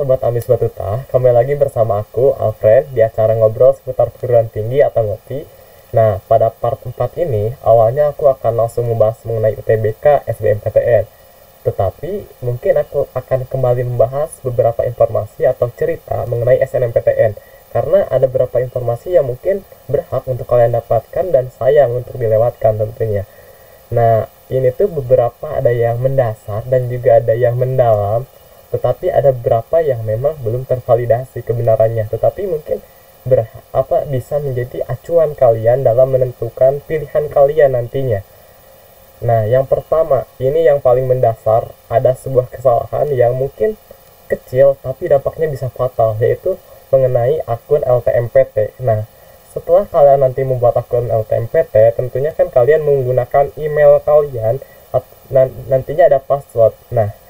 Sobat Ambis Batutah, kembali lagi bersama aku, Alfred, di acara ngobrol seputar perguruan tinggi atau ngopi. Nah, pada part 4 ini, awalnya aku akan langsung membahas mengenai UTBK SBMPTN. Tetapi, mungkin aku akan kembali membahas beberapa informasi atau cerita mengenai SNMPTN. Karena ada beberapa informasi yang mungkin berhak untuk kalian dapatkan dan sayang untuk dilewatkan tentunya. Nah, ini tuh beberapa ada yang mendasar dan juga ada yang mendalam, tetapi ada beberapa yang memang belum tervalidasi kebenarannya, tetapi mungkin bisa menjadi acuan kalian dalam menentukan pilihan kalian nantinya. Nah, yang pertama, ini yang paling mendasar, ada sebuah kesalahan yang mungkin kecil tapi dampaknya bisa fatal, yaitu mengenai akun LTMPT. Nah, setelah kalian nanti membuat akun LTMPT, tentunya kan kalian menggunakan email kalian, nantinya ada password. Nah,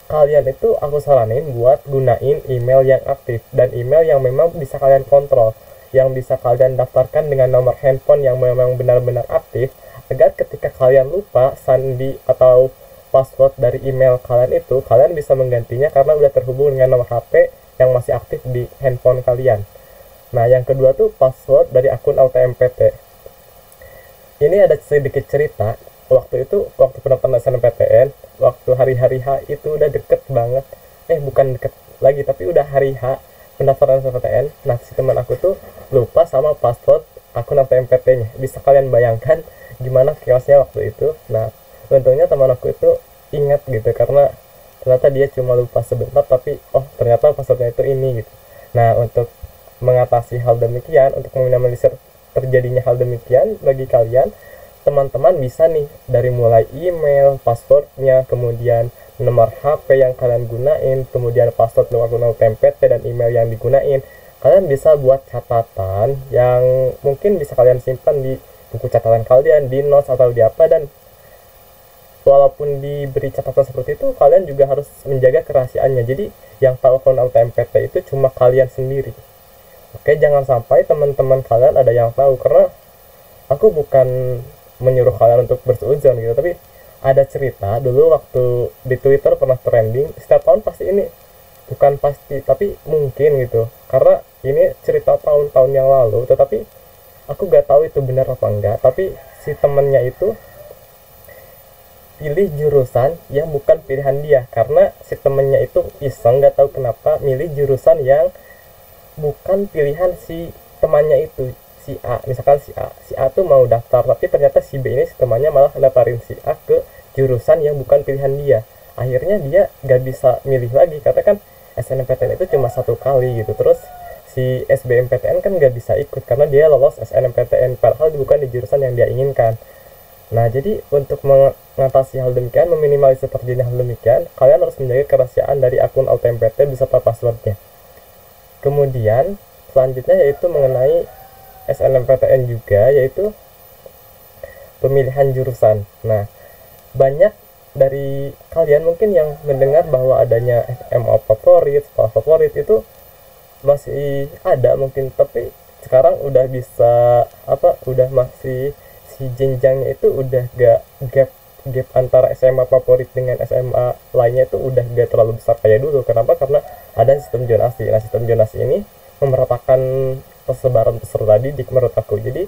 kalian itu aku saranin buat gunain email yang aktif dan email yang memang bisa kalian kontrol, yang bisa kalian daftarkan dengan nomor handphone yang memang benar-benar aktif, agar ketika kalian lupa sandi atau password dari email kalian itu, kalian bisa menggantinya karena udah terhubung dengan nomor HP yang masih aktif di handphone kalian. Nah, yang kedua tuh password dari akun LTMPT. Ini ada sedikit cerita. Waktu pendaftaran SNMPTN, waktu hari-hari H itu udah deket banget, bukan deket lagi, tapi udah hari H pendaftaran SNMPTN. Nah, si teman aku tuh lupa sama password akun LTMPT-nya. Bisa kalian bayangkan gimana chaosnya waktu itu. Nah, untungnya teman aku itu ingat gitu, karena ternyata dia cuma lupa sebentar, tapi ternyata passwordnya itu ini gitu. Nah, untuk mengatasi hal demikian, untuk meminimalisir terjadinya hal demikian bagi kalian, teman-teman bisa nih dari mulai email, passwordnya, kemudian nomor HP yang kalian gunain, kemudian password akun LTMPT dan email yang digunain, kalian bisa buat catatan yang mungkin bisa kalian simpan di buku catatan kalian, di notes atau di apa, dan walaupun diberi catatan seperti itu, kalian juga harus menjaga kerahasiaannya. Jadi yang tahu akun LTMPT itu cuma kalian sendiri. Oke, jangan sampai teman-teman kalian ada yang tahu, karena aku bukan menyuruh kalian untuk berseuzon gitu, tapi ada cerita dulu waktu di Twitter pernah trending. Setiap tahun pasti ini, bukan pasti tapi mungkin gitu, karena ini cerita tahun-tahun yang lalu, tetapi aku gak tahu itu benar apa enggak. Tapi si temennya itu pilih jurusan yang bukan pilihan dia, karena si temennya itu iseng, gak tahu kenapa milih jurusan yang bukan pilihan si temannya itu. Si A, misalkan si A tuh mau daftar, tapi ternyata si B ini, si temannya malah daftarin si A ke jurusan yang bukan pilihan dia. Akhirnya dia gak bisa milih lagi, karena kan SNMPTN itu cuma satu kali gitu. Terus si SBMPTN kan gak bisa ikut karena dia lolos SNMPTN, padahal bukan di jurusan yang dia inginkan. Nah, jadi untuk mengatasi hal demikian, meminimalisir terjadinya hal demikian, kalian harus menjaga kerahasiaan dari akun LTMPT beserta passwordnya. Kemudian selanjutnya yaitu mengenai SNMPTN juga, yaitu pemilihan jurusan. Nah, banyak dari kalian mungkin yang mendengar bahwa adanya SMA favorit, sekolah favorit itu masih ada mungkin, tapi sekarang udah bisa udah masih si jenjangnya itu udah gap antara SMA favorit dengan SMA lainnya itu udah gak terlalu besar kayak dulu. Kenapa? Karena ada sistem zonasi. Nah, sistem zonasi ini memeratakan persebaran peserta didik menurut aku. Jadi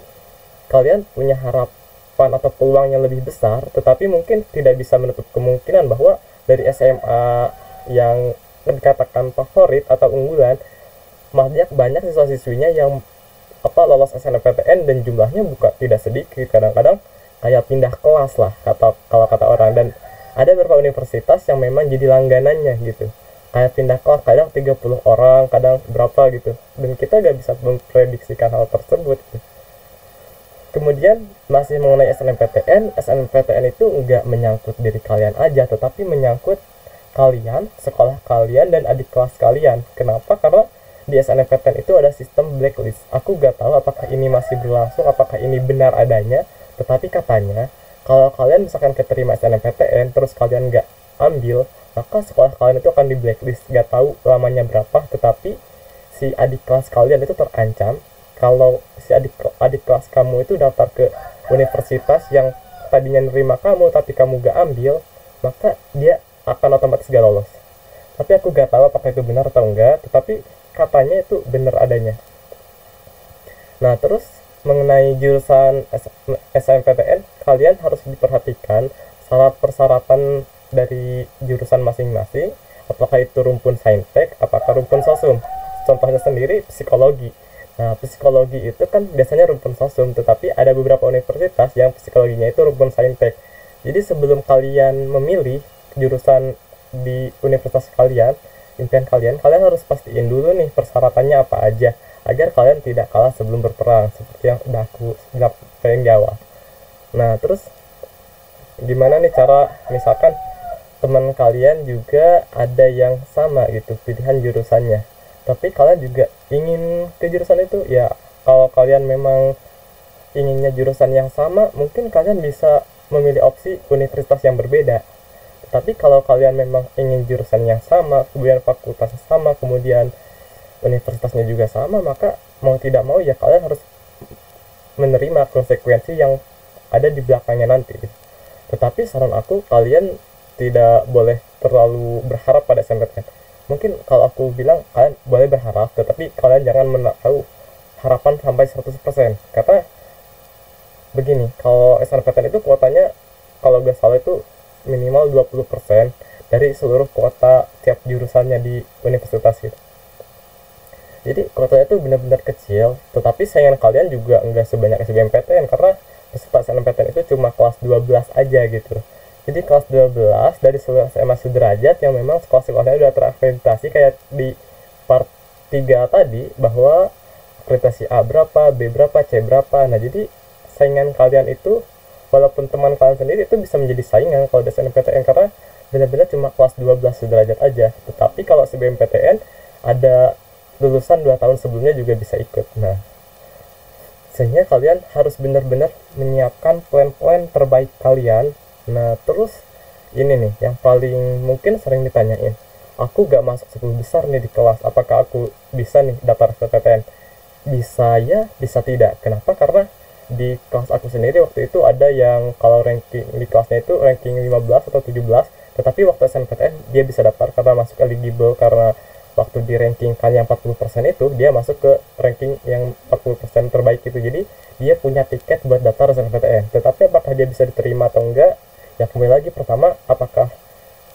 kalian punya harapan atau peluang yang lebih besar, tetapi mungkin tidak bisa menutup kemungkinan bahwa dari SMA yang dikatakan favorit atau unggulan, banyak siswa-siswinya yang lolos SNMPTN dan jumlahnya tidak sedikit, kadang-kadang kayak pindah kelas lah kalau kata orang. Dan ada beberapa universitas yang memang jadi langganannya gitu, kayak pindah kelas, kadang 30 orang, kadang berapa gitu, dan kita gak bisa memprediksikan hal tersebut gitu. Kemudian masih mengenai SNMPTN itu nggak menyangkut diri kalian aja, tetapi menyangkut kalian, sekolah kalian, dan adik kelas kalian. Kenapa? Karena di SNMPTN itu ada sistem blacklist. Aku gak tahu apakah ini masih berlangsung, apakah ini benar adanya, tetapi katanya kalau kalian misalkan keterima SNMPTN terus kalian gak ambil, maka sekolah kalian itu akan di blacklist. Gak tahu lamanya berapa, tetapi si adik kelas kalian itu terancam. Kalau si adik kelas kamu itu daftar ke universitas yang tadinya nerima kamu tapi kamu gak ambil, maka dia akan otomatis gak lolos. tapi aku gak tahu apakah itu benar atau enggak, tetapi katanya itu benar adanya. Nah, terus mengenai jurusan SNMPTN, kalian harus diperhatikan syarat persyaratan dari jurusan masing-masing, apakah itu rumpun saintek, apakah rumpun sosum. Contohnya sendiri psikologi. Nah, psikologi itu kan biasanya rumpun sosum, tetapi ada beberapa universitas yang psikologinya itu rumpun saintek. Jadi sebelum kalian memilih jurusan di universitas kalian, impian kalian, kalian harus pastiin dulu nih persyaratannya apa aja, agar kalian tidak kalah sebelum berperang, seperti yang udah aku yang di awal. Nah, terus gimana nih cara, misalkan teman kalian juga ada yang sama gitu pilihan jurusannya, tapi kalian juga ingin ke jurusan itu, ya kalau kalian memang inginnya jurusan yang sama, mungkin kalian bisa memilih opsi universitas yang berbeda. Tapi kalau kalian memang ingin jurusan yang sama, kemudian fakultasnya sama, kemudian universitasnya juga sama, maka mau tidak mau ya kalian harus menerima konsekuensi yang ada di belakangnya nanti. Tetapi saran aku, kalian tidak boleh terlalu berharap pada SNMPTN. Mungkin kalau aku bilang kalian boleh berharap, tetapi kalian jangan menaruh harapan sampai 100%. Karena begini, kalau SNMPTN itu kuotanya kalau gak salah itu minimal 20% dari seluruh kuota tiap jurusannya di universitas gitu. Jadi kuotanya itu benar-benar kecil, tetapi saingan kalian juga enggak sebanyak SBMPTN, karena peserta SNMPTN itu cuma kelas 12 aja gitu. Jadi kelas 12 dari seluruh SMA sederajat yang memang sekolah-sekolahnya sudah terakreditasi, kayak di part 3 tadi, bahwa akreditasi A berapa, B berapa, C berapa. Nah, jadi saingan kalian itu, walaupun teman kalian sendiri itu bisa menjadi saingan kalau di SNMPTN, karena benar-benar cuma kelas 12 sederajat aja. Tetapi kalau SBMPTN ada lulusan 2 tahun sebelumnya juga bisa ikut. Nah, sehingga kalian harus benar-benar menyiapkan plan-plan terbaik kalian. Nah, terus ini nih yang paling mungkin sering ditanyain, aku gak masuk 10 besar nih di kelas, apakah aku bisa nih daftar SNMPTN? Bisa ya, bisa tidak. Kenapa? Karena di kelas aku sendiri waktu itu ada yang kalau ranking di kelasnya itu ranking 15 atau 17, tetapi waktu SNMPTN dia bisa daftar karena masuk eligible, karena waktu di ranking kan yang 40% itu dia masuk ke ranking yang 40% terbaik itu. Jadi dia punya tiket buat daftar SNMPTN. Tetapi apakah dia bisa diterima atau enggak, ya kembali lagi, pertama apakah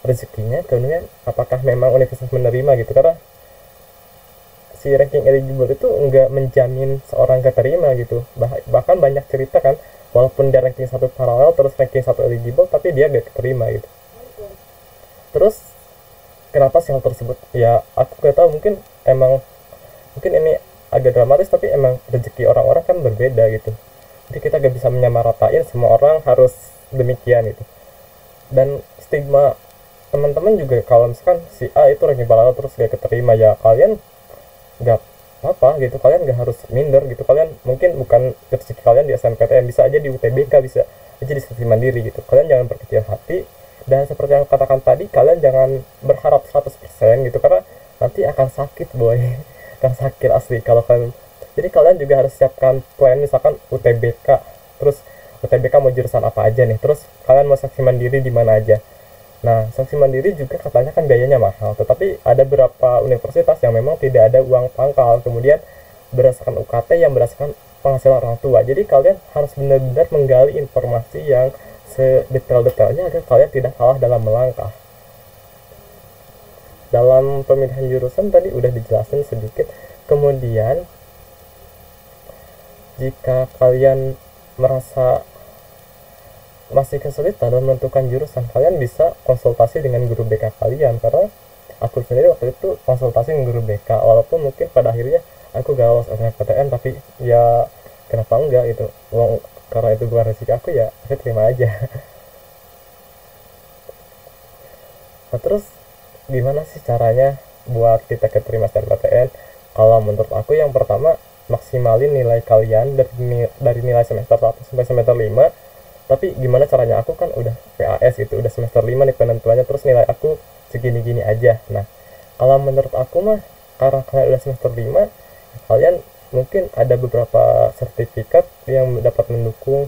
rezekinya, kemudian apakah memang universitas menerima gitu. Karena si ranking eligible itu enggak menjamin seorang keterima gitu. Bahkan banyak cerita kan, walaupun dia ranking 1 paralel terus ranking 1 eligible, tapi dia gak keterima gitu. Terus kenapa sih hal tersebut? Ya aku gak tahu, mungkin ini agak dramatis, tapi emang rezeki orang-orang kan berbeda gitu. Jadi kita gak bisa menyamaratain semua orang harus demikian gitu. Dan stigma teman-teman juga, kalau misalkan si A itu ranking paralel terus gak keterima, ya kalian gak apa gitu, kalian gak harus minder gitu. Kalian mungkin bukan rezeki kalian di SNMPTN, bisa aja di UTBK, bisa aja di Seleksi Mandiri gitu. Kalian jangan berkecil hati, dan seperti yang katakan tadi, kalian jangan berharap 100% gitu, karena nanti akan sakit boy. Akan sakit asli kalau kalian. Jadi kalian juga harus siapkan plan, misalkan UTBK, terus UTBK mau jurusan apa aja nih, terus kalian mau seleksi mandiri di mana aja. Nah, seleksi mandiri juga katanya kan biayanya mahal, tetapi ada beberapa universitas yang memang tidak ada uang pangkal, kemudian berdasarkan UKT yang berdasarkan penghasilan orang tua. Jadi kalian harus benar-benar menggali informasi yang sedetail-detailnya agar kalian tidak salah dalam melangkah. Dalam pemilihan jurusan tadi udah dijelasin sedikit. Kemudian jika kalian merasa masih kesulitan dalam menentukan jurusan, kalian bisa konsultasi dengan guru BK kalian. Karena aku sendiri waktu itu konsultasi dengan guru BK, walaupun mungkin pada akhirnya aku gak lolos SNMPTN, tapi ya kenapa enggak gitu, karena itu bukan rezeki aku, ya saya terima aja. Nah, terus gimana sih caranya buat kita keterima SNMPTN? Kalau menurut aku, yang pertama, maksimalin nilai kalian dari nilai semester 1 sampai semester 5. Tapi gimana caranya? Aku kan udah PAS gitu, udah semester 5 nih penentuannya, terus nilai aku segini-gini aja. Nah, kalau menurut aku mah, karena kalian udah semester 5, kalian mungkin ada beberapa sertifikat yang dapat mendukung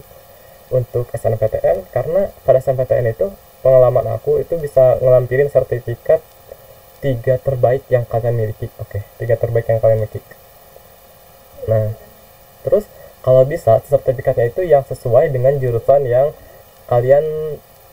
untuk SNMPTN. Karena pada SNMPTN itu, pengalaman aku itu bisa ngelampirin sertifikat tiga terbaik yang kalian miliki. Oke, tiga terbaik yang kalian miliki. Nah, terus kalau bisa sertifikatnya itu yang sesuai dengan jurusan yang kalian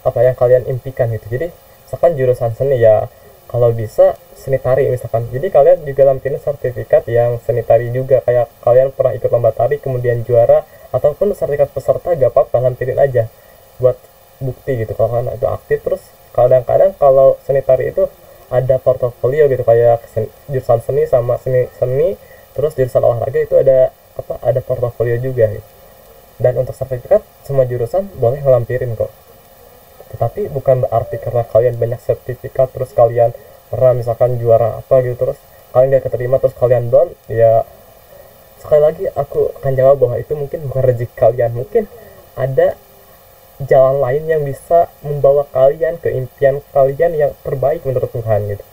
yang kalian impikan gitu. Jadi misalkan jurusan seni ya, kalau bisa seni tari misalkan. Jadi kalian juga lampirin sertifikat yang seni tari juga, kayak kalian pernah ikut lomba tari kemudian juara, ataupun sertifikat peserta gak apa-apa, lampirin aja buat bukti gitu kalau kalian itu aktif. Terus kadang-kadang kalau seni tari itu ada portofolio gitu, kayak jurusan seni sama seni terus jurusan olahraga itu ada portofolio juga gitu. Dan untuk sertifikat semua jurusan boleh ngelampirin kok, tetapi bukan berarti karena kalian banyak sertifikat terus kalian pernah misalkan juara apa gitu terus kalian gak keterima terus kalian down. Ya sekali lagi aku akan jawab bahwa itu mungkin bukan rezeki kalian, mungkin ada jalan lain yang bisa membawa kalian ke impian kalian yang terbaik menurut Tuhan gitu.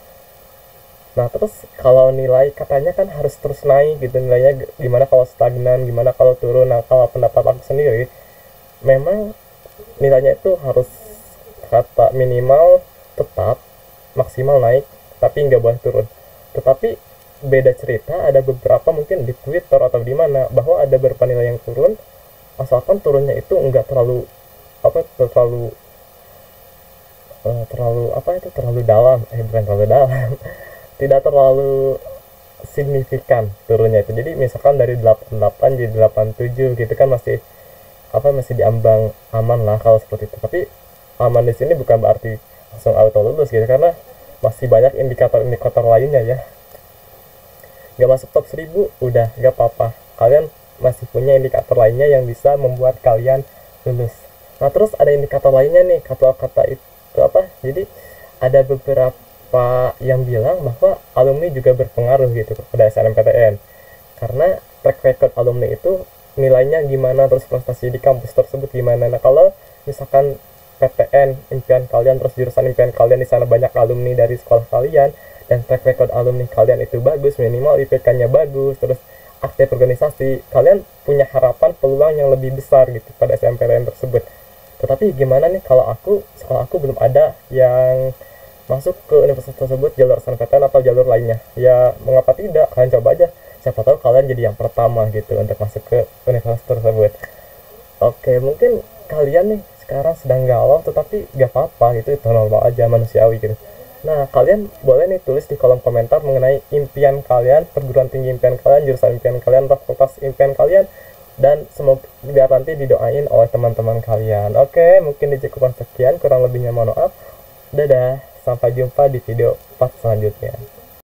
Nah terus kalau nilai katanya kan harus terus naik gitu, nilainya gimana kalau stagnan, gimana kalau turun. Nah kalau pendapat aku sendiri, memang nilainya itu harus kata minimal tetap, maksimal naik, tapi nggak boleh turun. Tetapi beda cerita ada beberapa mungkin di Twitter atau di mana bahwa ada beberapa nilai yang turun, asalkan turunnya itu nggak terlalu terlalu dalam, bukan terlalu dalam tidak terlalu signifikan turunnya itu. Jadi misalkan dari 88 jadi 87 gitu kan masih masih diambang aman lah kalau seperti itu. Tapi aman di sini bukan berarti langsung auto lulus gitu, karena masih banyak indikator-indikator lainnya ya. Gak masuk top 1000 udah gak apa-apa, kalian masih punya indikator lainnya yang bisa membuat kalian lulus. Nah terus ada indikator lainnya nih, kata itu jadi ada beberapa yang bilang bahwa alumni juga berpengaruh gitu pada SNMPTN, karena track record alumni itu nilainya gimana, terus prestasi di kampus tersebut gimana. Nah kalau misalkan PTN impian kalian, terus jurusan impian kalian di sana banyak alumni dari sekolah kalian, dan track record alumni kalian itu bagus, minimal IPK-nya bagus, terus aktif organisasi, kalian punya harapan peluang yang lebih besar gitu pada SNMPTN tersebut. Tetapi gimana nih kalau sekolah aku belum ada yang masuk ke universitas tersebut jalur SNMPTN atau jalur lainnya. Ya mengapa tidak, kalian coba aja, siapa tahu kalian jadi yang pertama gitu untuk masuk ke universitas tersebut. Oke, mungkin kalian nih sekarang sedang galau, tetapi gak apa-apa gitu, itu normal aja, manusiawi gitu. Nah kalian boleh nih tulis di kolom komentar mengenai impian kalian, perguruan tinggi impian kalian, jurusan impian kalian, atau fakultas impian kalian, dan semoga biar nanti didoain oleh teman-teman kalian. Oke, mungkin dicukupkan sekian, kurang lebihnya mohon maaf. Dadah, sampai jumpa di video part selanjutnya.